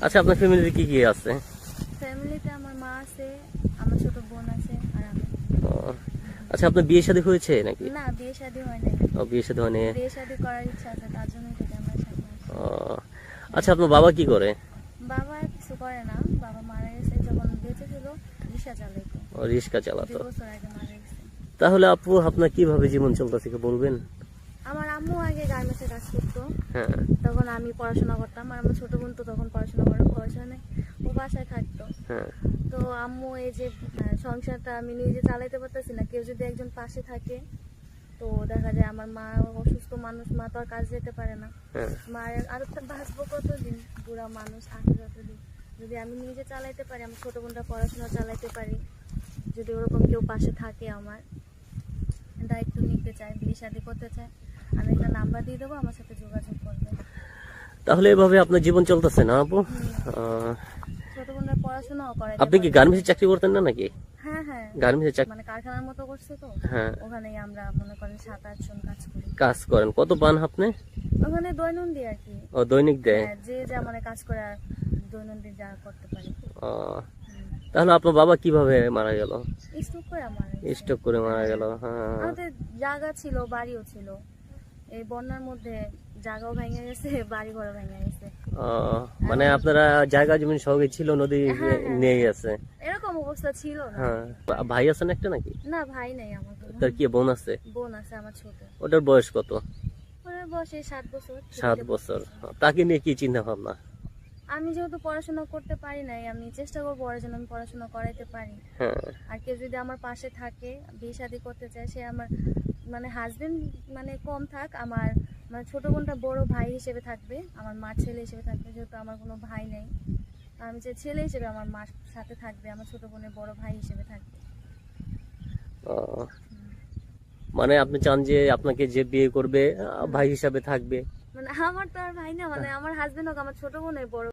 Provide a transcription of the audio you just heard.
আচ্ছা, আপনার ফ্যামিলিতে কি কি আছে? ফ্যামিলিতে আমার মা আছে, আমার ছোট বোন আছে আর আমি। আহ, আচ্ছা, আপনার বিয়ে শাদী হয়েছে নাকি? না, বিয়ে শাদী হয় নাই। বিয়ে শাদী হয়নি। বিয়ে শাদী করার ইচ্ছা আছে, তার জন্যই থেকে আমার সামনে আসি। আহ, আচ্ছা, আপনার বাবা কি করে? বাবা কিছু করে না, বাবা মারা গেছে যখন বেঁচে ছিল, রিক্সা চালাইতো। রিক্সা 2 চালাতো। বছর আগে মারা গেছে। তাহলে আপু, আপনার কিভাবে জীবন চলতেছে বলবেন? আমার আম্মু আগে গার্মেন্টসে কাজ করতো, হ্যাঁ। তখন আমি পড়াশোনা করতাম, আর আমার ছোট বোন তো তখন পড়াশোনা করে পড়াশোনা নেই, ও বাসায় থাকতো। হ্যাঁ। তো আম্মু এই যে সংসারটা আমি নিজে চালাইতে পারতেছি না, কেউ যদি একজন পাশে থাকে, তো দেখা যায় আমার মা অসুস্থ মানুষ, মা তো আর কাজ যেতে পারে না। হ্যাঁ। মায়ের আরো বাঁচবো কতদিন, বুড়া মানুষ আছে যতদিন, যদি আমি নিজে চালাইতে পারি, আমার ছোট বোনটা পড়াশোনা চালাইতে পারি, যদি ওরকম কেউ পাশে থাকে, আমার দায়িত্ব নিতে চায়, বিয়ে শাদী করতে চায়, আমি একটা নাম্বার দিয়ে দেবো, আমার সাথে যোগাযোগ করবে। তাহলে এভাবে আপনার জীবন চলতেছে না আপু? ছোট বোনের পড়াশোনাও করে। আপনি কি গার্মেন্টসে চাকরি করতেন না নাকি? হ্যাঁ হ্যাঁ, গার্মেন্টসে চাকরি? মানে কারখানার মতো করছে তো, হ্যাঁ। ওখানেই আমরা মনে করেন 7-8 জন কাজ করি। কাজ করেন, কত পান আপনি? ওখানে দৈনন্দিন আর কি। ও, দৈনিক দেয়? হ্যাঁ, যে যা মানে কাজ করে আর দৈনন্দিন যা করতে পারি। তাহলে আপনার বাবা কিভাবে মারা গেল? স্ট্রোক করে মারা গেছে। স্ট্রোক করে মারা গেল। হ্যাঁ। আমাদের জায়গা ছিল, বাড়িও ছিল, এই বন্যার মধ্যে জায়গাও ভেঙে গেছে, বাড়ি ঘরও ভেঙে গেছে। মানে আপনারা জায়গা জমি সবই ছিল, নদী হ্যাঁ, নিয়ে গেছে? এরকম অবস্থা ছিল না। হ্যাঁ। ভাই আছেন একটা নাকি? না, ভাই নেই আমার কোনো। তার কি বোন আছে? বোন আছে আমার ছোট। ওটার বয়স কত? ওর বয়স এই 7 বছর। 7 বছর। তাকে নিয়ে কি চিন্তা ভাবনা? আমি যেহেতু পড়াশোনা করতে পারি নাই, আমি চেষ্টা করবো ওর জন্য আমি পড়াশোনা করাইতে পারি। হ্যাঁ। আর কেউ যদি আমার পাশে থাকে, বিয়ে শাদী করতে চায়, সে আমার মানে হাজবেন্ড মানে কম থাক, আমার মানে ছোট বোনটা বড় ভাই হিসেবে থাকবে, আমার মার ছেলে হিসেবে থাকবে, যেহেতু আমার কোনো ভাই নেই, আমি যে ছেলে হিসেবে আমার মার সাথে থাকবে, আমার ছোট বোনের বড় ভাই হিসেবে থাকবে। মানে আপনি চান যে আপনাকে যে বিয়ে করবে ভাই হিসাবে থাকবে? মানে আমার তো আর ভাই না, মানে আমার হাজবেন্ড হোক আমার ছোট বোনের বড়